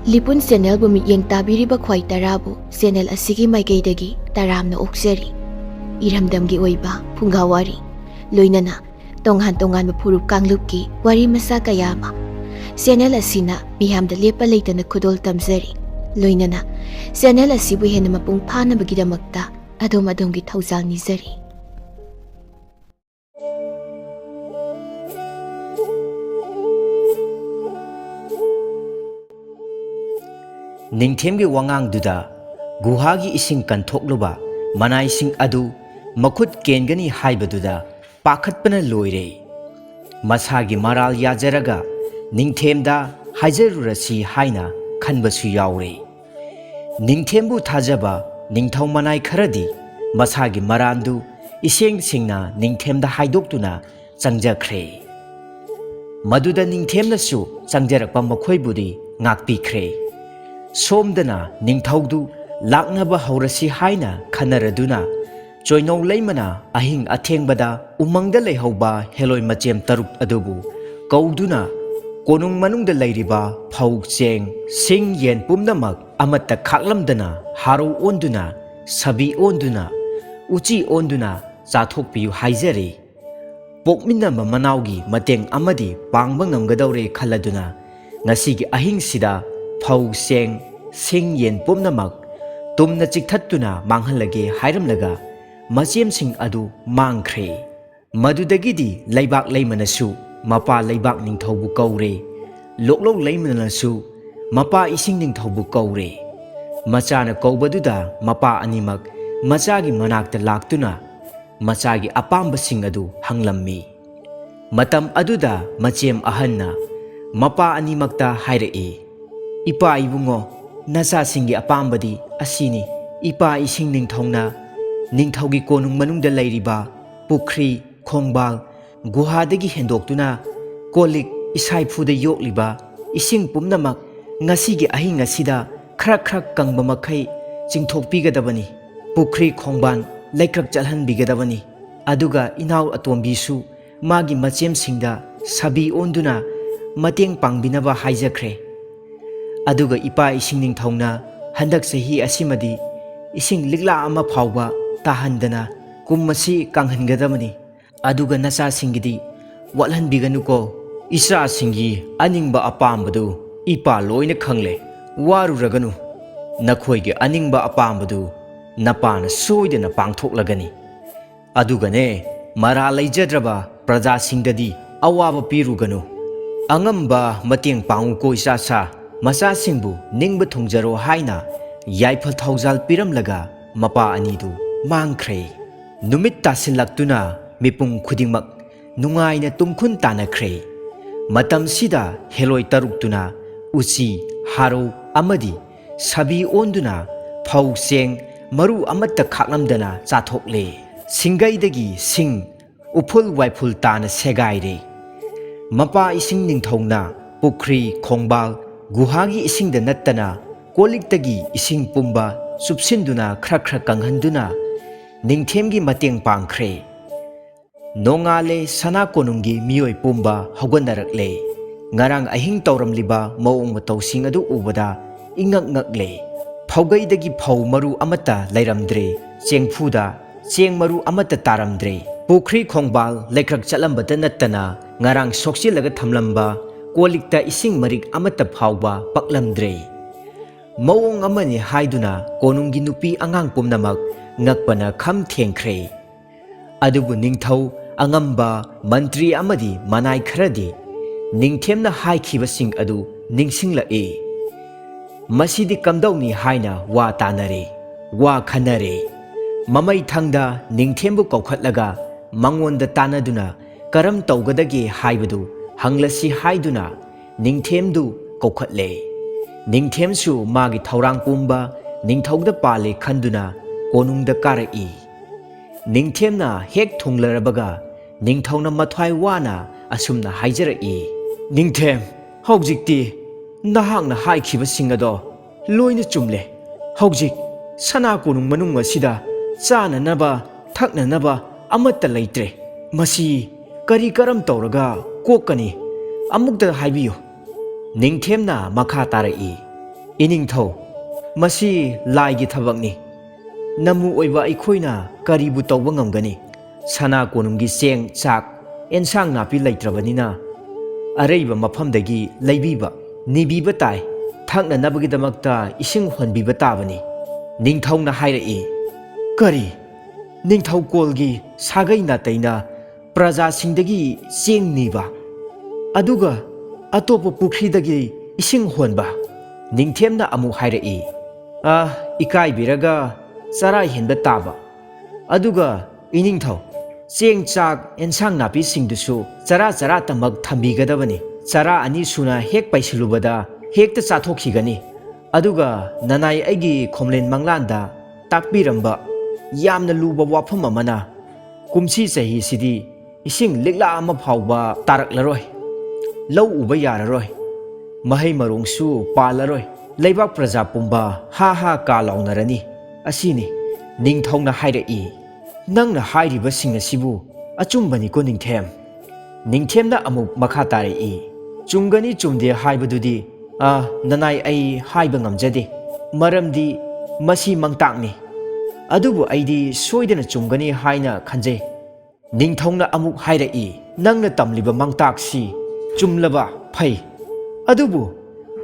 ꯂꯤꯄꯨꯟ ꯆꯦꯅꯦꯜꯕꯨ ꯃꯤꯠꯌꯦꯡ ꯇꯥꯕꯤꯔꯤꯕ ꯈ꯭ꯋꯥꯏ ꯇꯔꯥꯕꯨ ꯆꯦꯅꯦꯜ ꯑꯁꯤꯒꯤ ꯃꯥꯏꯀꯩꯗꯒꯤ ꯇꯔꯥꯝꯅ ꯑꯣꯛꯆꯔꯤ꯫ ꯏꯔꯝꯗꯝꯒꯤ ꯑꯣꯏꯕ ꯐꯨꯡꯒꯥꯋꯥꯔꯤ ꯂꯣꯏꯅꯅ ꯇꯣꯉꯥꯟ ꯇꯣꯉꯥꯟꯕ ꯐꯨꯔꯨꯞ ꯀꯥꯡꯂꯨꯞꯀꯤ ꯋꯥꯔꯤ ꯃꯆꯥ ꯀꯌꯥ ꯑꯃ ꯆꯦꯅꯦꯜ ꯑꯁꯤꯅ ꯃꯤꯌꯥꯝꯗ ꯂꯦꯞꯄ ꯂꯩꯇꯅ ꯈꯨꯗꯣꯜ ꯇꯝꯖꯔꯤ꯫ ꯂꯣꯏꯅꯅ ꯆꯦꯅꯦꯜ ꯑꯁꯤꯕꯨ ꯍꯦꯟꯅ ꯃꯄꯨꯡ ꯐꯥꯅꯕꯒꯤꯗꯃꯛꯇ ꯑꯗꯣꯝꯒꯤ ꯊꯧꯖꯥꯜ ꯅꯤꯖꯔꯤ꯫ ꯅꯤꯡꯊꯦꯝꯒꯤ ꯋꯥꯉꯥꯡꯗꯨꯗ ꯒꯨꯍꯥꯒꯤ ꯏꯁꯤꯡ ꯀꯟꯊꯣꯛꯂꯨꯕ ꯃꯅꯥꯏꯁꯤꯡ ꯑꯗꯨ ꯃꯈꯨꯠ ꯀꯦꯟꯒꯅꯤ ꯍꯥꯏꯕꯗꯨꯗ ꯄꯥꯈꯠꯄꯅ ꯂꯣꯏꯔꯦ꯫ ꯃꯁꯥꯒꯤ ꯃꯔꯥꯜ ꯌꯥꯖꯔꯒ ꯅꯤꯡꯊꯦꯝꯗ ꯍꯥꯏꯖꯔꯨꯔꯁꯤ ꯍꯥꯏꯅ ꯈꯟꯕꯁꯨ ꯌꯥꯎꯔꯦ꯫ ꯅꯤꯡꯊꯦꯝꯕꯨ ꯊꯥꯖꯕ ꯅꯤꯡꯊꯧ ꯃꯅꯥꯏ ꯈꯔꯗꯤ ꯃꯁꯥꯒꯤ ꯃꯔꯥꯟꯗꯨ ꯏꯁꯦꯡ ꯁꯦꯡꯅ ꯅꯤꯡꯊꯦꯝꯗ ꯍꯥꯏꯗꯣꯛꯇꯨꯅ ꯆꯪꯖꯈ꯭ꯔꯦ꯫ ꯃꯗꯨꯗ ꯅꯤꯡꯊꯦꯝꯅꯁꯨ ꯆꯪꯖꯔꯛꯄ ꯃꯈꯣꯏꯕꯨꯗꯤ ꯉꯥꯛꯄꯤꯈ꯭ꯔꯦ꯫ ꯁꯣꯝꯗꯅ ꯅꯤꯡꯊꯧꯗꯨ ꯂꯥꯛꯅꯕ ꯍꯧꯔꯁꯤ ꯍꯥꯏꯅ ꯈꯟꯅꯔꯗꯨꯅ ꯆꯣꯏꯅꯧ ꯂꯩꯃꯅ ꯑꯍꯤꯡ ꯑꯊꯦꯡꯕꯗ ꯎꯃꯪꯗ ꯂꯩꯍꯧꯕ ꯍꯦꯂꯣꯏ ꯃꯆꯦꯝ ꯇꯔꯨꯛ ꯑꯗꯨꯕꯨ ꯀꯧꯗꯨꯅ ꯀꯣꯅꯨꯡ ꯃꯅꯨꯡꯗ ꯂꯩꯔꯤꯕ ꯐꯧ ꯆꯦꯡ ꯁꯤꯡ ꯌꯦꯟ ꯄꯨꯝꯅꯃꯛ ꯑꯃꯠꯇ ꯈꯥꯛꯂꯝꯗꯅ ꯍꯥꯔꯧ ꯑꯣꯟꯗꯨꯅ ꯁꯥꯕꯤ ꯑꯣꯟꯗꯨꯅ ꯎꯆꯤ ꯑꯣꯟꯗꯨꯅ ꯆꯥꯊꯣꯛꯄꯤꯌꯨ ꯍꯥꯏꯖꯔꯦ꯫ ꯄꯣꯛꯃꯤꯟꯅꯕ ꯃꯅꯥꯎꯒꯤ ꯃꯇꯦꯡ ꯑꯃꯗꯤ ꯄꯥꯡꯕ ꯉꯝꯒꯗꯧꯔꯦ ꯈꯜꯂꯗꯨꯅ ꯉꯁꯤꯒꯤ ꯑꯍꯤꯡꯁꯤꯗ ꯐꯧ ꯆꯦꯡ ꯁꯤꯡ ꯌꯦꯟ ꯄꯨꯝꯅꯃꯛ ꯇꯨꯝꯅ ꯆꯤꯛꯊꯠꯇꯨꯅ ꯃꯥꯡꯍꯜꯂꯒꯦ ꯍꯥꯏꯔꯝꯂꯒ ꯃꯆꯦꯝꯁꯤꯡ ꯑꯗꯨ ꯃꯥꯡꯈ꯭ꯔꯦ꯫ ꯃꯗꯨꯗꯒꯤꯗꯤ ꯂꯩꯕꯥꯛ ꯂꯩꯃꯅꯁꯨ ꯃꯄꯥ ꯂꯩꯕꯥꯛ ꯅꯤꯡꯊꯧꯕꯨ ꯀꯧꯔꯦ꯫ ꯂꯣꯛꯂꯧ ꯂꯩꯃꯅꯁꯨ ꯃꯄꯥ ꯏꯁꯤꯡ ꯅꯤꯡꯊꯧꯕꯨ ꯀꯧꯔꯦ꯫ ꯃꯆꯥꯅ ꯀꯧꯕꯗꯨꯗ ꯃꯄꯥ ꯑꯅꯤꯃꯛ ꯃꯆꯥꯒꯤ ꯃꯅꯥꯛꯇ ꯂꯥꯛꯇꯨꯅ ꯃꯆꯥꯒꯤ ꯑꯄꯥꯝꯕꯁꯤꯡ ꯑꯗꯨ ꯍꯪꯂꯝꯃꯤ꯫ ꯃꯇꯝ ꯑꯗꯨꯗ ꯃꯆꯦꯝ ꯑꯍꯟꯅ ꯃꯄꯥ ꯑꯅꯤꯃꯛꯇ ꯍꯥꯏꯔꯛꯏ, "ꯏꯄꯥ ꯏꯕꯨꯡꯉꯣ, ꯅꯆꯥꯁꯤꯡꯒꯤ ꯑꯄꯥꯝꯕꯗꯤ ꯑꯁꯤꯅꯤ꯫ ꯏꯄꯥ ꯏꯁꯤꯡ ꯅꯤꯡꯊꯧꯅ ꯅꯤꯡꯊꯧꯒꯤ ꯀꯣꯅꯨꯡ ꯃꯅꯨꯡꯗ ꯂꯩꯔꯤꯕ ꯄꯨꯈ꯭ꯔꯤ, ꯈꯣꯡꯕꯥꯜ, ꯒꯨꯍꯥꯗꯒꯤ ꯍꯦꯟꯗꯣꯛꯇꯨꯅ ꯀꯣꯜꯂꯤꯛ ꯏꯁꯥꯏꯐꯨꯗ ꯌꯣꯛꯂꯤꯕ ꯏꯁꯤꯡ ꯄꯨꯝꯅꯃꯛ ꯉꯁꯤꯒꯤ ꯑꯍꯤꯡ ꯑꯁꯤꯗ ꯈꯔ ꯀꯪꯕ ꯃꯈꯩ ꯆꯤꯡꯊꯣꯛꯄꯤꯒꯗꯕꯅꯤ꯫ ꯄꯨꯈ꯭ꯔꯤ ꯈꯣꯡꯕꯥꯟ ꯂꯩꯀ꯭ꯔꯛ ꯆꯠꯍꯟꯕꯤꯒꯗꯕꯅꯤ꯫ ꯑꯗꯨꯒ ꯏꯅꯥꯎ ꯑꯇꯣꯝꯕꯤꯁꯨ ꯃꯥꯒꯤ ꯃꯆꯦꯝꯁꯤꯡꯗ ꯁꯥꯕꯤ ꯑꯣꯟꯗꯨꯅ ꯃꯇꯦꯡ ꯄꯥꯡꯕꯤꯅꯕ ꯍꯥꯏꯖꯈ꯭ꯔꯦ꯫ ꯑꯗꯨꯒ ꯏꯄꯥ ꯏꯁꯤꯡ ꯅꯤꯡꯊꯧꯅ ꯍꯟꯗꯛ ꯆꯍꯤ ꯑꯁꯤꯃꯗꯤ ꯏꯁꯤꯡ ꯂꯤꯛꯂꯥ ꯑꯃ ꯐꯥꯎꯕ ꯇꯥꯍꯟꯗꯅ ꯀꯨꯝ ꯑꯁꯤ ꯀꯪꯍꯟꯒꯗꯕꯅꯤ꯫ ꯑꯗꯨꯒ ꯅꯆꯥꯁꯤꯡꯒꯤꯗꯤ ꯋꯥꯠꯍꯟꯕꯤꯒꯅꯨꯀꯣ꯫ ꯏꯆꯥꯁꯤꯡꯒꯤ ꯑꯅꯤꯡꯕ ꯑꯄꯥꯝꯕꯗꯨ ꯏꯄꯥ ꯂꯣꯏꯅ ꯈꯪꯂꯦ꯫ ꯋꯥꯔꯨꯔꯒꯅꯨ꯫ ꯅꯈꯣꯏꯒꯤ ꯑꯅꯤꯡꯕ ꯑꯄꯥꯝꯕꯗꯨ ꯅꯄꯥꯅ ꯁꯣꯏꯗꯅ ꯄꯥꯡꯊꯣꯛꯂꯒꯅꯤ꯫ ꯑꯗꯨꯒꯅꯦ, ꯃꯔꯥꯜ ꯂꯩꯖꯗ꯭ꯔꯕ ꯄ꯭ꯔꯖꯥꯁꯤꯡꯗꯗꯤ ꯑꯋꯥꯕ ꯄꯤꯔꯨꯒꯅꯨ꯫ ꯑꯉꯝꯕ ꯃꯇꯦꯡ ꯄꯥꯡꯉꯨꯀꯣ ꯏꯆꯥꯁꯥ꯫ ꯃꯆꯥꯁꯤꯡꯕꯨ ꯅꯤꯡꯕ ꯊꯨꯡꯖꯔꯣ ꯍꯥꯏꯅ ꯌꯥꯏꯐ ꯊꯧꯖꯥꯜ ꯄꯤꯔꯝꯂꯒ ꯃꯄꯥ ꯑꯅꯤꯗꯨ ꯃꯥꯡꯈ꯭ꯔꯦ꯫ ꯅꯨꯃꯤꯠ ꯇꯥꯁꯤꯜꯂꯛꯇꯨꯅ ꯃꯤꯄꯨꯝ ꯈꯨꯗꯤꯡꯃꯛ ꯅꯨꯡꯉꯥꯏꯅ ꯇꯨꯝꯈꯨꯟ ꯇꯥꯅꯈ꯭ꯔꯦ꯫ ꯃꯇꯝꯁꯤꯗ ꯍꯦꯂꯣꯏ ꯇꯔꯨꯛꯇꯨꯅ ꯎꯆꯤ, ꯍꯥꯔꯧ ꯑꯃꯗꯤ ꯁꯥꯕꯤ ꯑꯣꯟꯗꯨꯅ ꯐꯧ ꯆꯦꯡ ꯃꯔꯨ ꯑꯃꯠꯇ ꯈꯥꯛꯂꯝꯗꯅ ꯆꯥꯊꯣꯛꯂꯦ꯫ ꯁꯤꯡꯒꯩꯗꯒꯤ ꯁꯤꯡ ꯎꯐꯨꯜ ꯋꯥꯏꯐꯨꯜ ꯇꯥꯅ ꯁꯦꯒꯥꯏꯔꯦ꯫ ꯃꯄꯥ ꯏꯁꯤꯡ ꯅꯤꯡꯊꯧꯅ ꯄꯨꯈ꯭ꯔꯤ, ꯈꯣꯡꯕꯥꯜ, ꯒꯨꯍꯥꯒꯤ ꯏꯁꯤꯡꯗ ꯅꯠꯇꯅ ꯀꯣꯜꯂꯤꯛꯇꯒꯤ ꯏꯁꯤꯡ ꯄꯨꯝꯕ ꯆꯨꯞꯁꯤꯟꯗꯨꯅ ꯈꯔ ꯀꯪꯍꯟꯗꯨꯅ ꯅꯤꯡꯊꯦꯝꯒꯤ ꯃꯇꯦꯡ ꯄꯥꯡꯈ꯭ꯔꯦ꯫ ꯅꯣꯡꯉꯥꯜꯂꯦ, ꯁꯅꯥ ꯀꯣꯅꯨꯡꯒꯤ ꯃꯤꯑꯣꯏ ꯄꯨꯝꯕ ꯍꯧꯒꯠꯅꯔꯛꯂꯦ꯫ ꯉꯔꯥꯡ ꯑꯍꯤꯡ ꯇꯧꯔꯝꯂꯤꯕ ꯃꯑꯣꯡ ꯃꯇꯧꯁꯤꯡ ꯑꯗꯨ ꯎꯕꯗ ꯏꯉꯛ ꯉꯛꯂꯦ꯫ ꯐꯧꯒꯩꯗꯒꯤ ꯐꯧ ꯃꯔꯨ ꯑꯃꯠꯇ ꯂꯩꯔꯝꯗ꯭ꯔꯦ꯫ ꯆꯦꯡꯐꯨꯗ ꯆꯦꯡ ꯃꯔꯨ ꯑꯃꯠꯇ ꯇꯥꯔꯝꯗ꯭ꯔꯦ꯫ ꯄꯨꯈ꯭ꯔꯤ ꯈꯣꯡꯕꯥꯜ ꯂꯩꯀ꯭ꯔꯛ ꯆꯠꯂꯝꯕꯇ ꯅꯠꯇꯅ ꯉꯔꯥꯡ ꯁꯣꯛꯆꯤꯜꯂꯒ ꯊꯝꯂꯝꯕ ꯀꯣꯜꯂꯤꯛꯇ ꯏꯁꯤꯡ ꯃꯔꯤꯛ ꯑꯃꯠꯇ ꯐꯥꯎꯕ ꯄꯛꯂꯝꯗ꯭ꯔꯦ꯫ ꯃꯑꯣꯡ ꯑꯃꯅꯤ ꯍꯥꯏꯗꯨꯅ ꯀꯣꯅꯨꯡꯒꯤ ꯅꯨꯄꯤ ꯑꯉꯥꯡ ꯄꯨꯝꯅꯃꯛ ꯉꯛꯄꯅ ꯈꯝ ꯊꯦꯡꯈ꯭ꯔꯦ꯫ ꯑꯗꯨꯕꯨ ꯅꯤꯡꯊꯧ, ꯑꯉꯝꯕ ꯃꯟꯇ꯭ꯔꯤ ꯑꯃꯗꯤ ꯃꯅꯥꯏ ꯈꯔꯗꯤ ꯅꯤꯡꯊꯦꯝꯅ ꯍꯥꯏꯈꯤꯕꯁꯤꯡ ꯑꯗꯨ ꯅꯤꯡꯁꯤꯡꯂꯛꯏ꯫ ꯃꯁꯤꯗꯤ ꯀꯝꯗꯧꯅꯤ ꯍꯥꯏꯅ ꯋꯥ ꯇꯥꯅꯔꯦ, ꯋꯥ ꯈꯟꯅꯔꯦ꯫ ꯃꯃꯩꯊꯪꯗ ꯅꯤꯡꯊꯦꯝꯕꯨ ꯀꯧꯈꯠꯂꯒ ꯃꯉꯣꯟꯗ ꯇꯥꯟꯅꯗꯨꯅ ꯀꯔꯝ ꯇꯧꯒꯗꯒꯦ ꯍꯥꯏꯕꯗꯨ ꯍꯪꯂꯁꯤ ꯍꯥꯏꯗꯨꯅ ꯅꯤꯡꯊꯦꯝꯗꯨ ꯀꯧꯈꯠꯂꯦ꯫ ꯅꯤꯡꯊꯦꯝꯁꯨ ꯃꯥꯒꯤ ꯊꯧꯔꯥꯡ ꯄꯨꯝꯕ ꯅꯤꯡꯊꯧꯗ ꯄꯥꯜꯂꯦ ꯈꯟꯗꯨꯅ ꯀꯣꯅꯨꯡꯗ ꯀꯥꯔꯛꯏ꯫ ꯅꯤꯡꯊꯦꯝꯅ ꯍꯦꯛ ꯊꯨꯡꯂꯔꯕꯒ ꯅꯤꯡꯊꯧꯅ ꯃꯊ꯭ꯋꯥꯏ ꯋꯥꯅ ꯑꯁꯨꯝꯅ ꯍꯥꯏꯖꯔꯛꯏ, "ꯅꯤꯡꯊꯦꯝ, ꯍꯧꯖꯤꯛꯇꯤ ꯅꯍꯥꯛꯅ ꯍꯥꯏꯈꯤꯕꯁꯤꯡ ꯑꯗꯣ ꯂꯣꯏꯅ ꯆꯨꯝꯂꯦ꯫ ꯍꯧꯖꯤꯛ ꯁꯅꯥ ꯀꯣꯅꯨꯡ ꯃꯅꯨꯡ ꯑꯁꯤꯗ ꯆꯥꯅꯅꯕ ꯊꯛꯅꯅꯕ ꯑꯃꯠꯇ ꯂꯩꯇ꯭ꯔꯦ꯫ ꯃꯁꯤ ꯀꯔꯝ ꯇꯧꯔꯒ ꯀꯣꯛꯀꯅꯤ? ꯑꯃꯨꯛꯇ ꯍꯥꯏꯕꯤꯌꯨ"꯫ ꯅꯤꯡꯊꯦꯝꯅ ꯃꯈꯥ ꯇꯥꯔꯛꯏ, ꯏꯅꯤꯡꯊꯧ, ꯃꯁꯤ ꯂꯥꯏꯒꯤ ꯊꯕꯛꯅꯤ, ꯅꯃꯨ ꯑꯣꯏꯕ ꯑꯩꯈꯣꯏꯅ ꯀꯔꯤꯕꯨ ꯇꯧꯕ ꯉꯝꯒꯅꯤ? ꯁꯅꯥ ꯀꯣꯅꯨꯡꯒꯤ ꯆꯦꯡ ꯆꯥꯛ ꯑꯦꯟꯁꯥꯡ ꯅꯥꯄꯤ ꯂꯩꯇ꯭ꯔꯕꯅꯤꯅ ꯑꯔꯩꯕ ꯃꯐꯝꯗꯒꯤ ꯂꯩꯕꯤꯕ ꯅꯤꯕꯤꯕ ꯇꯥꯏ, ꯊꯛꯅꯅꯕꯒꯤꯗꯃꯛꯇ ꯏꯁꯤꯡ ꯍꯣꯟꯕꯤꯕ ꯇꯥꯕꯅꯤ꯫ ꯅꯤꯡꯊꯧꯅ ꯍꯥꯏꯔꯛꯏ꯫ ꯀꯔꯤ? ꯅꯤꯡꯊꯧꯀꯣꯜꯒꯤ ꯁꯥꯒꯩ ꯅꯥꯇꯩꯅ ꯄ꯭ꯔꯖꯥꯁꯤꯡꯗꯒꯤ ꯆꯦꯡ ꯅꯤꯕ, ꯑꯗꯨꯒ ꯑꯇꯣꯞꯄ ꯄꯨꯈ꯭ꯔꯤꯗꯒꯤ ꯏꯁꯤꯡ ꯍꯣꯟꯕ? ꯅꯤꯡꯊꯦꯝꯅ ꯑꯃꯨꯛ ꯍꯥꯏꯔꯛꯏ꯫ ꯏꯀꯥꯏꯕꯤꯔꯒ ꯆꯔꯥ ꯍꯦꯟꯕ ꯇꯥꯕ, ꯑꯗꯨꯒ ꯏꯅꯤꯡꯊꯧ, ꯆꯦꯡ ꯆꯥꯛ ꯑꯦꯟꯁꯥꯡ ꯅꯥꯄꯤꯁꯤꯡꯗꯨꯁꯨ ꯆꯔꯥꯇꯃꯛ ꯊꯝꯕꯤꯒꯗꯕꯅꯤ꯫ ꯆꯔꯥ 2 ꯁꯨꯅ ꯍꯦꯛ ꯄꯩꯁꯤꯜꯂꯨꯕꯗ ꯍꯦꯛꯇ ꯆꯥꯊꯣꯛꯈꯤꯒꯅꯤ꯫ ꯑꯗꯨꯒ ꯅꯅꯥꯏ ꯑꯩꯒꯤ ꯈꯣꯝꯂꯦꯟ ꯃꯪꯂꯥꯟꯗ ꯇꯥꯛꯄꯤꯔꯝꯕ ꯌꯥꯝꯅ ꯂꯨꯕ ꯋꯥꯐꯝ ꯑꯃꯅ, ꯀꯨꯝꯁꯤ ꯆꯍꯤꯁꯤꯗꯤ ꯏꯁꯤꯡ ꯂꯤꯛꯂꯥ ꯑꯃ ꯐꯥꯎꯕ ꯇꯥꯔꯛꯂꯔꯣꯏ, ꯂꯧ ꯎꯕ ꯌꯥꯔꯔꯣꯏ, ꯃꯍꯩ ꯃꯔꯣꯡꯁꯨ ꯄꯥꯜꯂꯔꯣꯏ, ꯂꯩꯕꯥꯛ ꯄ꯭ꯔꯖꯥ ꯄꯨꯝꯕ ꯍꯥ ꯍꯥ ꯀꯥ ꯂꯥꯎꯅꯔꯅꯤ꯫ ꯑꯁꯤꯅꯤ꯫ ꯅꯤꯡꯊꯧꯅ ꯍꯥꯏꯔꯛꯏ꯫ ꯅꯪꯅ ꯍꯥꯏꯔꯤꯕꯁꯤꯡ ꯑꯁꯤꯕꯨ ꯑꯆꯨꯝꯕꯅꯤꯀꯣ ꯅꯤꯡꯊꯦꯝ? ꯅꯤꯡꯊꯦꯝꯅ ꯑꯃꯨꯛ ꯃꯈꯥ ꯇꯥꯔꯛꯏ꯫ ꯆꯨꯝꯒꯅꯤ ꯆꯨꯝꯗꯦ ꯍꯥꯏꯕꯗꯨꯗꯤ ꯅꯅꯥꯏ ꯑꯩ ꯍꯥꯏꯕ ꯉꯝꯖꯗꯦ, ꯃꯔꯝꯗꯤ ꯃꯁꯤ ꯃꯪꯇꯥꯛꯅꯤ꯫ ꯑꯗꯨꯕꯨ ꯑꯩꯗꯤ ꯁꯣꯏꯗꯅ ꯆꯨꯝꯒꯅꯤ ꯍꯥꯏꯅ ꯈꯟꯖꯩ꯫ ꯅꯤꯡꯊꯧꯅ ꯑꯃꯨꯛ ꯍꯥꯏꯔꯛꯏ꯫ ꯅꯪꯅ ꯇꯝꯂꯤꯕ ꯃꯪꯇꯥꯛꯁꯤ ꯆꯨꯝꯂꯕ ꯐꯩ, ꯑꯗꯨꯕꯨ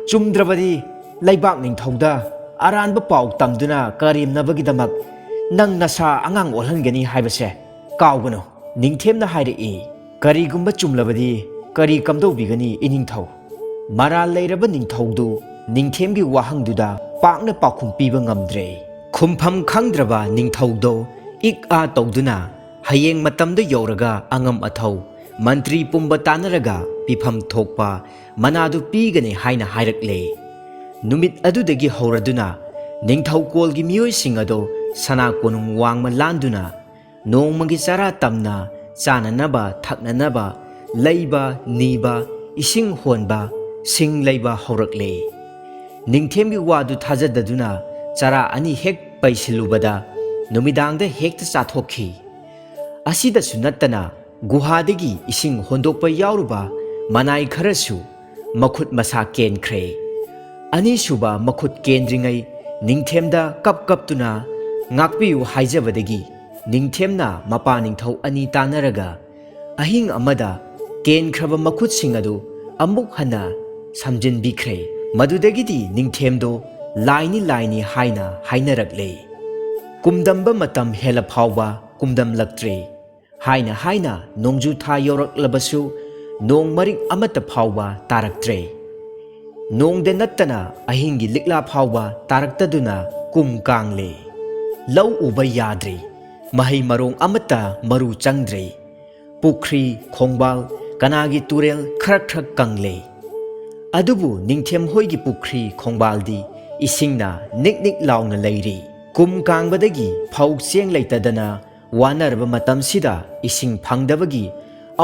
ꯆꯨꯝꯗ꯭ꯔꯕꯗꯤ ꯂꯩꯕꯥꯛ ꯅꯤꯡꯊꯧꯗ ꯑꯔꯥꯟꯕ ꯄꯥꯎ ꯇꯝꯗꯨꯅ ꯀꯔꯦꯝꯅꯕꯒꯤꯗꯃꯛ ꯅꯪ ꯅꯁꯥ ꯑꯉꯥꯡ ꯑꯣꯜꯍꯟꯒꯅꯤ ꯍꯥꯏꯕꯁꯦ ꯀꯥꯎꯒꯅꯨ꯫ ꯅꯤꯡꯊꯦꯝꯅ ꯍꯥꯏꯔꯛꯏ꯫ ꯀꯔꯤꯒꯨꯝꯕ ꯆꯨꯝꯂꯕꯗꯤ ꯀꯔꯤ ꯀꯝꯗꯧꯕꯤꯒꯅꯤ ꯏꯅꯤꯡꯊꯧ? ꯃꯔꯥꯜ ꯂꯩꯔꯕ ꯅꯤꯡꯊꯧꯗꯨ ꯅꯤꯡꯊꯦꯝꯒꯤ ꯋꯥꯍꯪꯗꯨꯗ ꯄꯥꯛꯅ ꯄꯥꯎꯈꯨꯝ ꯄꯤꯕ ꯉꯝꯗ꯭ꯔꯦ꯫ ꯈꯨꯝꯐꯝ ꯈꯪꯗ꯭ꯔꯕ ꯅꯤꯡꯊꯧꯗꯣ ꯏꯛ-ꯑ ꯇꯧꯗꯨꯅ ꯍꯌꯦꯡ ꯃꯇꯝꯗ ꯌꯧꯔꯒ ꯑꯉꯝ ꯑꯊꯧ ꯃꯟꯇ꯭ꯔꯤ ꯄꯨꯝꯕ ꯇꯥꯟꯅꯔꯒ ꯄꯤꯐꯝ ꯊꯣꯛꯄ ꯃꯅꯥꯗꯨ ꯄꯤꯒꯅꯤ ꯍꯥꯏꯅ ꯍꯥꯏꯔꯛꯂꯦ꯫ ꯅꯨꯃꯤꯠ ꯑꯗꯨꯗꯒꯤ ꯍꯧꯔꯗꯨꯅ ꯅꯤꯡꯊꯧꯀꯣꯜꯒꯤ ꯃꯤꯑꯣꯏꯁꯤꯡ ꯑꯗꯣ ꯁꯅꯥ ꯀꯣꯅꯨꯡ ꯋꯥꯡꯃ ꯂꯥꯟꯗꯨꯅ ꯅꯣꯡꯃꯒꯤ ꯆꯔꯥ ꯇꯝꯅ ꯆꯥꯅꯅꯕ ꯊꯛꯅꯅꯕ ꯂꯩꯕ ꯅꯤꯕ, ꯏꯁꯤꯡ ꯍꯣꯟꯕ, ꯁꯤꯡ ꯂꯩꯕ ꯍꯧꯔꯛꯂꯦ꯫ ꯅꯤꯡꯊꯦꯝꯒꯤ ꯋꯥꯗꯨ ꯊꯥꯖꯗꯗꯨꯅ ꯆꯔꯥ 2 ꯍꯦꯛ ꯄꯩꯁꯤꯜꯂꯨꯕꯗ ꯅꯨꯃꯤꯗꯥꯡꯗ ꯍꯦꯛꯇ ꯆꯥꯊꯣꯛꯈꯤ꯫ ꯑꯁꯤꯗꯁꯨ ꯅꯠꯇꯅ ꯒꯨꯍꯥꯗꯒꯤ ꯏꯁꯤꯡ ꯍꯣꯟꯗꯣꯛꯄ ꯌꯥꯎꯔꯨꯕ ꯃꯅꯥꯏ ꯈꯔꯁꯨ ꯃꯈꯨꯠ ꯃꯁꯥ ꯀꯦꯟꯈ꯭ꯔꯦ꯫ ꯑꯅꯤꯁꯨꯕ ꯃꯈꯨꯠ ꯀꯦꯟꯗ꯭ꯔꯤꯉꯩ ꯅꯤꯡꯊꯦꯝꯗ ꯀꯞꯇꯨꯅ ꯉꯥꯛꯄꯤꯌꯨ ꯍꯥꯏꯖꯕꯗꯒꯤ ꯅꯤꯡꯊꯦꯝꯅ ꯃꯄꯥ ꯅꯤꯡꯊꯧ 2 ꯇꯥꯟꯅꯔꯒ ꯑꯍꯤꯡ ꯑꯃꯗ ꯀꯦꯟꯈ꯭ꯔꯕ ꯃꯈꯨꯠꯁꯤꯡ ꯑꯗꯨ ꯑꯃꯨꯛ ꯍꯟꯅ ꯁꯝꯖꯤꯟꯕꯤꯈ꯭ꯔꯦ꯫ ꯃꯗꯨꯗꯒꯤꯗꯤ ꯅꯤꯡꯊꯦꯝꯗꯣ ꯂꯥꯏꯅꯤ ꯍꯥꯏꯅ ꯍꯥꯏꯅꯔꯛꯂꯦ꯫ ꯀꯨꯝꯗꯝꯕ ꯃꯇꯝ ꯍꯦꯜꯂ ꯐꯥꯎꯕ ꯀꯨꯝꯗꯝꯂꯛꯇ꯭ꯔꯦ ꯍꯥꯏꯅ ꯅꯣꯡꯖꯨ ꯊꯥ ꯌꯧꯔꯛꯂꯕꯁꯨ ꯅꯣꯡ ꯃꯔꯤꯛ ꯑꯃꯠꯇ ꯐꯥꯎꯕ ꯇꯥꯔꯛꯇ꯭ꯔꯦ꯫ ꯅꯣꯡꯗ ꯅꯠꯇꯅ ꯑꯍꯤꯡꯒꯤ ꯂꯤꯛꯂꯥ ꯐꯥꯎꯕ ꯇꯥꯔꯛꯇꯗꯨꯅ ꯀꯨꯝ ꯀꯥꯡꯂꯦ꯫ ꯂꯧ ꯎꯕ ꯌꯥꯗ꯭ꯔꯦ, ꯃꯍꯩ ꯃꯔꯣꯡ ꯑꯃꯠꯇ ꯃꯔꯨ ꯆꯪꯗ꯭ꯔꯦ꯫ ꯄꯨꯈ꯭ꯔꯤ ꯈꯣꯡꯕꯥꯜ ꯀꯅꯥꯒꯤ ꯇꯨꯔꯦꯜ ꯈꯔ ꯀꯪꯂꯦ꯫ ꯑꯗꯨꯕꯨ ꯅꯤꯡꯊꯦꯝ ꯍꯣꯏꯒꯤ ꯄꯨꯈ꯭ꯔꯤ ꯈꯣꯡꯕꯥꯜꯗꯤ ꯏꯁꯤꯡꯅ ꯅꯤꯛ ꯅꯤꯛ ꯂꯥꯎꯅ ꯂꯩꯔꯤ꯫ ꯀꯨꯝ ꯀꯥꯡꯕꯗꯒꯤ ꯐꯧ ꯆꯦꯡ ꯂꯩꯇꯗꯅ ꯋꯥꯅꯔꯕ ꯃꯇꯝꯁꯤꯗ ꯏꯁꯤꯡ ꯐꯪꯗꯕꯒꯤ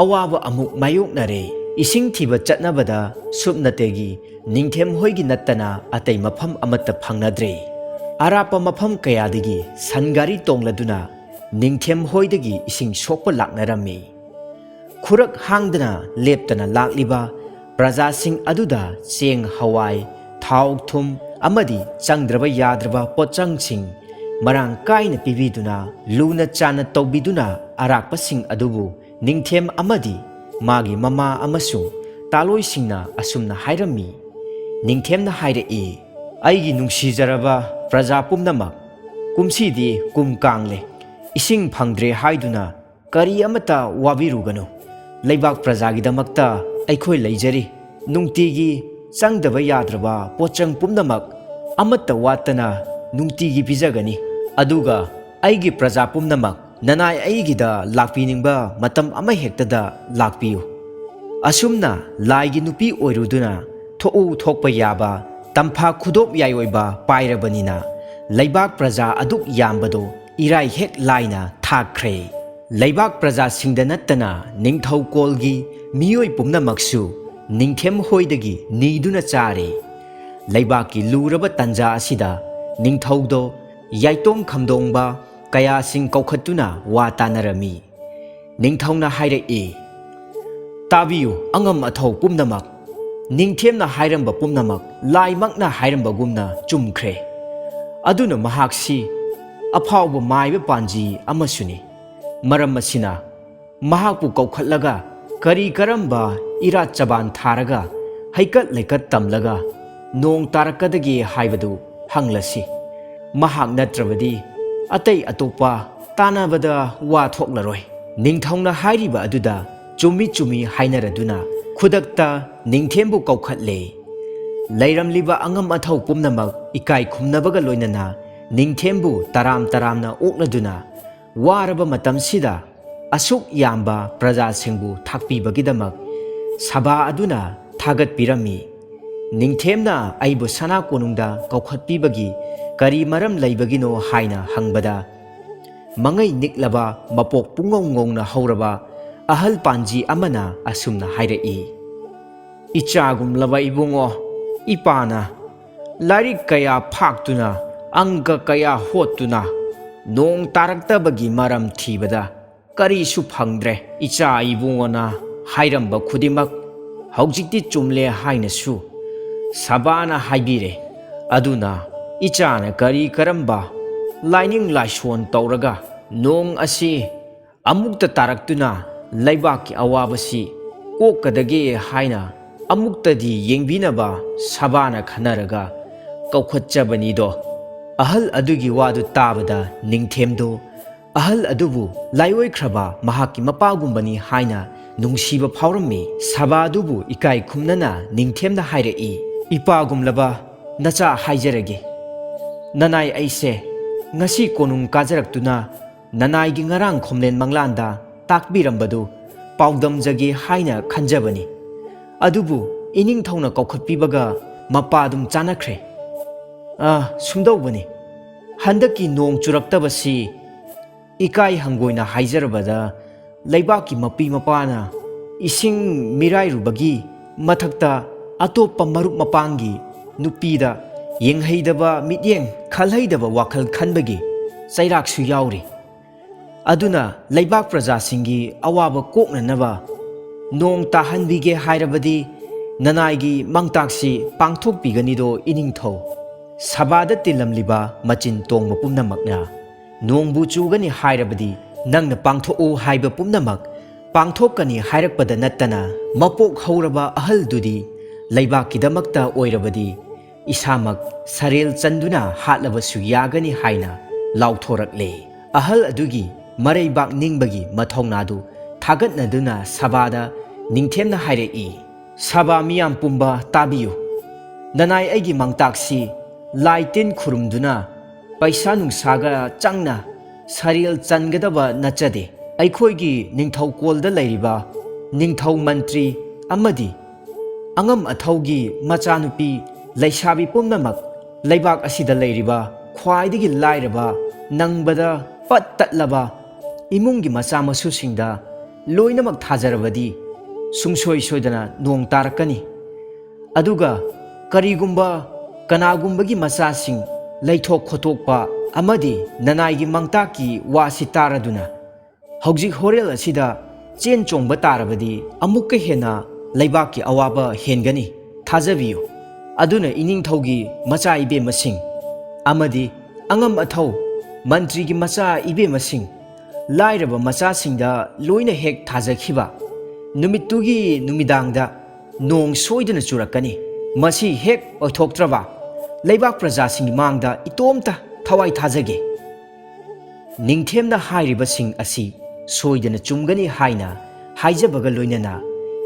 ꯑꯋꯥꯕ ꯑꯃꯨꯛ ꯃꯥꯌꯣꯛꯅꯔꯦ꯫ ꯏꯁꯤꯡ ꯊꯤꯕ ꯆꯠꯅꯕꯗ ꯁꯨꯞꯅꯇꯒꯤ ꯅꯤꯡꯊꯦꯝ ꯍꯣꯏꯒꯤ ꯅꯠꯇꯅ ꯑꯇꯩ ꯃꯐꯝ ꯑꯃꯠꯇ ꯐꯪꯅꯗ꯭ꯔꯦ꯫ ꯑꯔꯥꯞꯄ ꯃꯐꯝ ꯀꯌꯥꯗꯒꯤ ꯁꯟꯒꯥꯔꯤ ꯇꯣꯡꯂꯗꯨꯅ ꯅꯤꯡꯊꯦꯝ ꯍꯣꯏꯗꯒꯤ ꯏꯁꯤꯡ ꯁꯣꯛꯄ ꯂꯥꯛꯅꯔꯝꯃꯤ꯫ ꯈꯨꯔꯛ ꯍꯥꯡꯗꯅ ꯂꯦꯞꯇꯅ ꯂꯥꯛꯂꯤꯕ ꯄ꯭ꯔꯖꯥꯁꯤꯡ ꯑꯗꯨꯗ ꯆꯦꯡ ꯍꯋꯥꯏ ꯊꯥꯎ ꯊꯨꯝ ꯑꯃꯗꯤ ꯆꯪꯗ꯭ꯔꯕ ꯌꯥꯗ꯭ꯔꯕ ꯄꯣꯠꯆꯪꯁꯤꯡ ꯃꯔꯥꯡ ꯀꯥꯏꯅ ꯄꯤꯕꯤꯗꯨꯅ ꯂꯨꯅ ꯆꯥꯟꯅ ꯇꯧꯕꯤꯗꯨꯅ ꯑꯔꯥꯛꯄꯁꯤꯡ ꯑꯗꯨꯕꯨ ꯅꯤꯡꯊꯦꯝ ꯑꯃꯗꯤ ꯃꯥꯒꯤ ꯃꯃꯥ ꯑꯃꯁꯨꯡ ꯇꯥꯂꯣꯏꯁꯤꯡꯅ ꯑꯁꯨꯝꯅ ꯍꯥꯏꯔꯝꯃꯤ꯫ ꯅꯤꯡꯊꯦꯝꯅ ꯍꯥꯏꯔꯛꯏ꯫ ꯑꯩꯒꯤ ꯅꯨꯡꯁꯤꯖꯔꯕ ꯄ꯭ꯔꯖꯥ ꯄꯨꯝꯅꯃꯛ, ꯀꯨꯝꯁꯤꯗꯤ ꯀꯨꯝ ꯀꯥꯡꯂꯦ, ꯏꯁꯤꯡ ꯐꯪꯗ꯭ꯔꯦ ꯍꯥꯏꯗꯨꯅ ꯀꯔꯤ ꯑꯃꯠꯇ ꯋꯥꯕꯤꯔꯨꯒꯅꯨ꯫ ꯂꯩꯕꯥꯛ ꯄ꯭ꯔꯖꯥꯒꯤꯗꯃꯛꯇ ꯑꯩꯈꯣꯏ ꯂꯩꯖꯔꯤ꯫ ꯅꯨꯡꯇꯤꯒꯤ ꯆꯪꯗꯕ ꯌꯥꯗ꯭ꯔꯕ ꯄꯣꯠꯆꯪ ꯄꯨꯝꯅꯃꯛ ꯑꯃꯠꯇ ꯋꯥꯠꯇꯅ ꯅꯨꯡꯇꯤꯒꯤ ꯄꯤꯖꯒꯅꯤ꯫ ꯑꯗꯨꯒ ꯑꯩꯒꯤ ꯄ꯭ꯔꯖꯥ ꯄꯨꯝꯅꯃꯛ ꯅꯅꯥꯏ ꯑꯩꯒꯤꯗ ꯂꯥꯛꯄꯤꯅꯤꯡꯕ ꯃꯇꯝ ꯑꯃꯍꯦꯛꯇꯗ ꯂꯥꯛꯄꯤꯌꯨ꯫ ꯑꯁꯨꯝꯅ ꯂꯥꯏꯒꯤ ꯅꯨꯄꯤ ꯑꯣꯏꯔꯨꯗꯨꯅ ꯊꯣꯛꯎ ꯊꯣꯛꯄ ꯌꯥꯕ ꯇꯝꯐꯥ ꯈꯨꯗꯣꯞ ꯌꯥꯏꯑꯣꯏꯕ ꯄꯥꯏꯔꯕꯅꯤꯅ ꯂꯩꯕꯥꯛ ꯄ꯭ꯔꯖꯥ ꯑꯗꯨꯛ ꯌꯥꯝꯕꯗꯣ ꯏꯔꯥꯏ ꯍꯦꯛ ꯂꯥꯏꯅ ꯊꯥꯛꯈ꯭ꯔꯦ꯫ ꯂꯩꯕꯥꯛ ꯄ꯭ꯔꯖꯥꯁꯤꯡꯗ ꯅꯠꯇꯅ ꯅꯤꯡꯊꯧꯀꯣꯜꯒꯤ ꯃꯤꯑꯣꯏ ꯄꯨꯝꯅꯃꯛꯁꯨ ꯅꯤꯡꯊꯦꯝ ꯍꯣꯏꯗꯒꯤ ꯅꯤꯗꯨꯅ ꯆꯥꯔꯦ꯫ ꯂꯩꯕꯥꯛꯀꯤ ꯂꯨꯔꯕ ꯇꯥꯟꯖꯥ ꯑꯁꯤꯗ ꯅꯤꯡꯊꯧꯗꯣ ꯌꯥꯏꯇꯣꯡ ꯈꯝꯗꯣꯡꯕ ꯀꯌꯥꯁꯤꯡ ꯀꯧꯈꯠꯇꯨꯅ ꯋꯥ ꯇꯥꯟꯅꯔꯝꯃꯤ꯫ ꯅꯤꯡꯊꯧꯅ ꯍꯥꯏꯔꯛꯏ꯫ ꯇꯥꯕꯤꯌꯨ ꯑꯉꯝ ꯑꯊꯧ ꯄꯨꯝꯅꯃꯛ, ꯅꯤꯡꯊꯦꯝꯅ ꯍꯥꯏꯔꯝꯕ ꯄꯨꯝꯅꯃꯛ ꯂꯥꯏꯃꯛꯅ ꯍꯥꯏꯔꯝꯕꯒꯨꯝꯅ ꯆꯨꯝꯈ꯭ꯔꯦ꯫ ꯑꯗꯨꯅ ꯃꯍꯥꯛꯁꯤ ꯑꯐꯥꯎꯕ ꯃꯥꯏꯕ ꯄꯥꯟꯖꯤ ꯑꯃꯁꯨꯅꯤ꯫ ꯃꯔꯝ ꯑꯁꯤꯅ ꯃꯍꯥꯛꯄꯨ ꯀꯧꯈꯠꯂꯒ ꯀꯔꯤ ꯀꯔꯝꯕ ꯏꯔꯥꯠ ꯆꯕꯥꯟ ꯊꯥꯔꯒ ꯍꯩꯀꯠ ꯂꯩꯀꯠ ꯇꯝꯂꯒ ꯅꯣꯡ ꯇꯥꯔꯛꯀꯗꯒꯦ ꯍꯥꯏꯕꯗꯨ ꯍꯪꯂꯁꯤ꯫ ꯃꯍꯥꯛ ꯅꯠꯇ꯭ꯔꯕꯗꯤ ꯑꯇꯩ ꯑꯇꯣꯞꯄ ꯇꯥꯟꯅꯕꯗ ꯋꯥ ꯊꯣꯛꯂꯔꯣꯏ꯫ ꯅꯤꯡꯊꯧꯅ ꯍꯥꯏꯔꯤꯕ ꯑꯗꯨꯗ ꯆꯨꯝꯃꯤ ꯆꯨꯝꯃꯤ ꯍꯥꯏꯅꯔꯗꯨꯅ ꯈꯨꯗꯛꯇ ꯅꯤꯡꯊꯦꯝꯕꯨ ꯀꯧꯈꯠꯂꯦ꯫ ꯂꯩꯔꯝꯂꯤꯕ ꯑꯉꯝ ꯑꯊꯧ ꯄꯨꯝꯅꯃꯛ ꯏꯀꯥꯏ ꯈꯨꯝꯅꯕꯒ ꯂꯣꯏꯅꯅ ꯅꯤꯡꯊꯦꯝꯕꯨ ꯇꯔꯥꯝ ꯇꯔꯥꯝꯅ ꯑꯣꯛꯂꯗꯨꯅ ꯋꯥꯔꯕ ꯃꯇꯝꯁꯤꯗ ꯑꯁꯨꯛ ꯌꯥꯝꯕ ꯄ꯭ꯔꯖꯥꯁꯤꯡꯕꯨ ꯊꯥꯛꯄꯤꯕꯒꯤꯗꯃꯛ ꯁꯚꯥ ꯑꯗꯨꯅ ꯊꯥꯒꯠꯄꯤꯔꯝꯃꯤ꯫ ꯅꯤꯡꯊꯦꯝꯅ ꯑꯩꯕꯨ ꯁꯅꯥ ꯀꯣꯅꯨꯡꯗ ꯀꯧꯈꯠꯄꯤꯕꯒꯤ ꯀꯔꯤ ꯃꯔꯝ ꯂꯩꯕꯒꯤꯅꯣ ꯍꯥꯏꯅ ꯍꯪꯕꯗ ꯃꯉꯩ ꯅꯤꯛꯂꯕ ꯃꯄꯣꯛ ꯄꯨꯡꯉꯧ ꯉꯧꯅ ꯍꯧꯔꯕ ꯑꯍꯜ ꯄꯥꯟꯖꯤ ꯑꯃꯅ ꯑꯁꯨꯝꯅ ꯍꯥꯏꯔꯛꯏ꯫ ꯏꯆꯥꯒꯨꯝꯂꯕ ꯏꯕꯨꯡꯉꯣ, ꯏꯄꯥꯅ ꯂꯥꯏꯔꯤꯛ ꯀꯌꯥ ꯐꯥꯛꯇꯨꯅ ꯑꯪꯀ ꯀꯌꯥ ꯍꯣꯠꯇꯨꯅ ꯅꯣꯡ ꯇꯥꯔꯛꯇꯕꯒꯤ ꯃꯔꯝ ꯊꯤꯕꯗ ꯀꯔꯤꯁꯨ ꯐꯪꯗ꯭ꯔꯦ꯫ ꯏꯆꯥ ꯏꯕꯨꯡꯉꯣꯅ ꯍꯥꯏꯔꯝꯕ ꯈꯨꯗꯤꯡꯃꯛ ꯍꯧꯖꯤꯛꯇꯤ ꯆꯨꯝꯂꯦ ꯍꯥꯏꯅꯁꯨ ꯁꯚꯥꯅ ꯍꯥꯏꯕꯤꯔꯦ꯫ ꯑꯗꯨꯅ ꯏꯆꯥꯅ ꯀꯔꯤ ꯀꯔꯝꯕ ꯂꯥꯏꯅꯤꯡ ꯂꯥꯏꯁꯣꯟ ꯇꯧꯔꯒ ꯅꯣꯡ ꯑꯁꯤ ꯑꯃꯨꯛꯇ ꯇꯥꯔꯛꯇꯨꯅ ꯂꯩꯕꯥꯛꯀꯤ ꯑꯋꯥꯕꯁꯤ ꯀꯣꯛꯀꯗꯒꯦ ꯍꯥꯏꯅ ꯑꯃꯨꯛꯇꯗꯤ ꯌꯦꯡꯕꯤꯅꯕ ꯁꯚꯥꯅ ꯈꯟꯅꯔꯒ ꯀꯧꯈꯠꯆꯕꯅꯤꯗꯣ꯫ ꯑꯍꯜ ꯑꯗꯨꯒꯤ ꯋꯥꯗꯨ ꯇꯥꯕꯗ ꯅꯤꯡꯊꯦꯝꯗꯣ ꯑꯍꯜ ꯑꯗꯨꯕꯨ ꯂꯥꯏꯑꯣꯏꯈ꯭ꯔꯕ ꯃꯍꯥꯛꯀꯤ ꯃꯄꯥꯒꯨꯝꯕꯅꯤ ꯍꯥꯏꯅ ꯅꯨꯡꯁꯤꯕ ꯐꯥꯎꯔꯝꯃꯤ꯫ ꯁꯚꯥ ꯑꯗꯨꯕꯨ ꯏꯀꯥꯏ ꯈꯨꯝꯅꯅ ꯅꯤꯡꯊꯦꯝꯅ ꯍꯥꯏꯔꯛꯏ꯫ ꯏꯄꯥꯒꯨꯝꯂꯕ ꯅꯆꯥ ꯍꯥꯏꯖꯔꯒꯦ, ꯅꯅꯥꯏ ꯑꯩꯁꯦ ꯉꯁꯤ ꯀꯣꯅꯨꯡ ꯀꯥꯖꯔꯛꯇꯨꯅ ꯅꯅꯥꯏꯒꯤ ꯉꯔꯥꯡ ꯈꯣꯝꯂꯦꯟ ꯃꯪꯂꯥꯟꯗ ꯇꯥꯛꯄꯤꯔꯝꯕꯗꯨ ꯄꯥꯎꯗꯝꯖꯒꯦ ꯍꯥꯏꯅ ꯈꯟꯖꯕꯅꯤ꯫ ꯑꯗꯨꯕꯨ ꯏꯅꯤꯡꯊꯧꯅ ꯀꯧꯈꯠꯄꯤꯕꯒ ꯃꯄꯥꯗꯨꯝ ꯆꯥꯟꯅꯈ꯭ꯔꯦ꯫ ꯁꯨꯝꯗꯧꯕꯅꯤ, ꯍꯟꯗꯛꯀꯤ ꯅꯣꯡ ꯆꯨꯔꯛꯇꯕꯁꯤ ꯏꯀꯥꯏ ꯍꯪꯒꯣꯏꯅ ꯍꯥꯏꯖꯔꯕꯗ ꯂꯩꯕꯥꯛꯀꯤ ꯃꯄꯤ ꯃꯄꯥꯅ ꯏꯁꯤꯡ ꯃꯤꯔꯥꯏꯔꯨꯕꯒꯤ ꯃꯊꯛꯇ ꯑꯇꯣꯞꯄ ꯃꯔꯨꯞ ꯃꯄꯥꯡꯒꯤ ꯅꯨꯄꯤꯗ ꯌꯦꯡꯍꯩꯗꯕ ꯃꯤꯠꯌꯦꯡ ꯈꯜꯍꯩꯗꯕ ꯋꯥꯈꯜ ꯈꯟꯕꯒꯤ ꯆꯩꯔꯥꯛꯁꯨ ꯌꯥꯎꯔꯤ꯫ ꯑꯗꯨꯅ ꯂꯩꯕꯥꯛ ꯄ꯭ꯔꯖꯥꯁꯤꯡꯒꯤ ꯑꯋꯥꯕ ꯀꯣꯛꯅꯅꯕ ꯅꯣꯡ ꯇꯥꯍꯟꯕꯤꯒꯦ ꯍꯥꯏꯔꯕꯗꯤ ꯅꯅꯥꯏꯒꯤ ꯃꯪꯇꯥꯛꯁꯤ ꯄꯥꯡꯊꯣꯛꯄꯤꯒꯅꯤꯗꯣ ꯏꯅꯤꯡꯊꯧ꯫ ꯁꯚꯥꯗ ꯇꯤꯜꯂꯝꯂꯤꯕ ꯃꯆꯤꯟ ꯇꯣꯡꯕ ꯄꯨꯝꯅꯃꯛꯅ ꯅꯣꯡꯕꯨ ꯆꯨꯒꯅꯤ ꯍꯥꯏꯔꯕꯗꯤ ꯅꯪꯅ ꯄꯥꯡꯊꯣꯛꯎ ꯍꯥꯏꯕ ꯄꯨꯝꯅꯃꯛ ꯄꯥꯡꯊꯣꯛꯀꯅꯤ ꯍꯥꯏꯔꯛꯄꯗ ꯅꯠꯇꯅ ꯃꯄꯣꯛ ꯍꯧꯔꯕ ꯑꯍꯜꯗꯨꯗꯤ ꯂꯩꯕꯥꯛꯀꯤꯗꯃꯛꯇ ꯑꯣꯏꯔꯕꯗꯤ ꯏꯁꯥꯃꯛ ꯁꯔꯦꯜ ꯆꯟꯗꯨꯅ ꯍꯥꯠꯂꯕꯁꯨ ꯌꯥꯒꯅꯤ ꯍꯥꯏꯅ ꯂꯥꯎꯊꯣꯔꯛꯂꯦ꯫ ꯑꯍꯜ ꯑꯗꯨꯒꯤ ꯃꯔꯩꯕꯥꯛ ꯅꯤꯡꯕꯒꯤ ꯃꯊꯧꯅꯥꯗꯨ ꯊꯥꯒꯠꯅꯗꯨꯅ ꯁꯚꯥꯗ ꯅꯤꯡꯊꯦꯝꯅ ꯍꯥꯏꯔꯛꯏ꯫ ꯁꯚꯥ ꯃꯤꯌꯥꯝ ꯄꯨꯝꯕ ꯇꯥꯕꯤꯌꯨ꯫ ꯅꯅꯥꯏ ꯑꯩꯒꯤ ꯃꯪꯇꯥꯛꯁꯤ ꯂꯥꯏ ꯇꯤꯟ ꯈꯨꯔꯨꯝꯗꯨꯅ ꯄꯩꯁꯥ ꯅꯨꯡꯁꯥꯒ ꯆꯪꯅ ꯁꯔꯦꯜ ꯆꯟꯒꯗꯕ ꯅꯠꯆꯗꯦ꯫ ꯑꯩꯈꯣꯏꯒꯤ ꯅꯤꯡꯊꯧꯀꯣꯜꯗ ꯂꯩꯔꯤꯕ ꯅꯤꯡꯊꯧ ꯃꯟꯇ꯭ꯔꯤ ꯑꯃꯗꯤ ꯑꯉꯝ ꯑꯊꯧꯒꯤ ꯃꯆꯥꯅꯨꯄꯤ ꯂꯩꯁꯥꯕꯤ ꯄꯨꯝꯅꯃꯛ ꯂꯩꯕꯥꯛ ꯑꯁꯤꯗ ꯂꯩꯔꯤꯕ ꯈ꯭ꯋꯥꯏꯗꯒꯤ ꯂꯥꯏꯔꯕ ꯅꯪꯕꯗ ꯄꯠ ꯇꯠꯂꯕ ꯏꯃꯨꯡꯒꯤ ꯃꯆꯥ ꯃꯁꯨꯁꯤꯡꯗ ꯂꯣꯏꯅꯃꯛ ꯊꯥꯖꯔꯕꯗꯤ ꯁꯨꯡꯁꯣꯏ ꯁꯣꯏꯗꯅ ꯅꯣꯡ ꯇꯥꯔꯛꯀꯅꯤ꯫ ꯑꯗꯨꯒ ꯀꯔꯤꯒꯨꯝꯕ ꯀꯅꯥꯒꯨꯝꯕꯒꯤ ꯃꯆꯥꯁꯤꯡ ꯂꯩꯊꯣꯛ ꯈꯣꯠꯇꯣꯛꯄ ꯑꯃꯗꯤ ꯅꯅꯥꯏꯒꯤ ꯃꯪꯇꯥꯛꯀꯤ ꯋꯥꯁꯤ ꯇꯥꯔꯗꯨꯅ ꯍꯧꯖꯤꯛ ꯍꯣꯔꯦꯜ ꯑꯁꯤꯗ ꯆꯦꯟ ꯆꯣꯡꯕ ꯇꯥꯔꯕꯗꯤ ꯑꯃꯨꯛꯀ ꯍꯦꯟꯅ ꯂꯩꯕꯥꯛꯀꯤ ꯑꯋꯥꯕ ꯍꯦꯟꯒꯅꯤ꯫ ꯊꯥꯖꯕꯤꯌꯨ꯫ ꯑꯗꯨꯅ ꯏꯅꯤꯡꯊꯧꯒꯤ ꯃꯆꯥ ꯏꯕꯦꯝꯃꯁꯤꯡ ꯑꯃꯗꯤ ꯑꯉꯝ ꯑꯊꯧ ꯃꯟꯇ꯭ꯔꯤꯒꯤ ꯃꯆꯥ ꯏꯕꯦꯝꯃꯁꯤꯡ ꯂꯥꯏꯔꯕ ꯃꯆꯥꯁꯤꯡꯗ ꯂꯣꯏꯅ ꯍꯦꯛ ꯊꯥꯖꯈꯤꯕ ꯅꯨꯃꯤꯠꯇꯨꯒꯤ ꯅꯨꯃꯤꯗꯥꯡꯗ ꯅꯣꯡ ꯁꯣꯏꯗꯅ ꯆꯨꯔꯛꯀꯅꯤ꯫ ꯃꯁꯤ ꯍꯦꯛ ꯑꯣꯏꯊꯣꯛꯇ꯭ꯔꯕ ꯂꯩꯕꯥꯛ ꯄ꯭ꯔꯖꯥꯁꯤꯡꯒꯤ ꯃꯥꯡꯗ ꯏꯇꯣꯝꯇ ꯊꯋꯥꯏ ꯊꯥꯖꯒꯦ꯫ ꯅꯤꯡꯊꯦꯝꯅ ꯍꯥꯏꯔꯤꯕꯁꯤꯡ ꯑꯁꯤ ꯁꯣꯏꯗꯅ ꯆꯨꯝꯒꯅꯤ ꯍꯥꯏꯅ ꯍꯥꯏꯖꯕꯒ ꯂꯣꯏꯅꯅ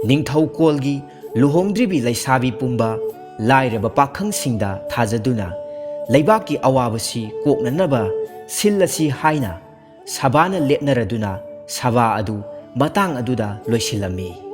ꯅꯤꯡꯊꯧꯀꯣꯜꯒꯤ ꯂꯨꯍꯣꯡꯗ꯭ꯔꯤꯕꯤ ꯂꯩꯁꯥꯕꯤ ꯄꯨꯝꯕ ꯂꯥꯏꯔꯕ ꯄꯥꯈꯪꯁꯤꯡꯗ ꯊꯥꯖꯗꯨꯅ ꯂꯩꯕꯥꯛꯀꯤ ꯑꯋꯥꯕꯁꯤ ꯀꯣꯛꯅꯅꯕ ꯁꯤꯜꯂꯁꯤ ꯍꯥꯏꯅ ꯁꯚꯥꯅ ꯂꯦꯞꯅꯔꯗꯨꯅ ꯁꯚꯥ ꯑꯗꯨ ꯃꯇꯥꯡ ꯑꯗꯨꯗ ꯂꯣꯏꯁꯤꯜꯂꯝꯃꯤ꯫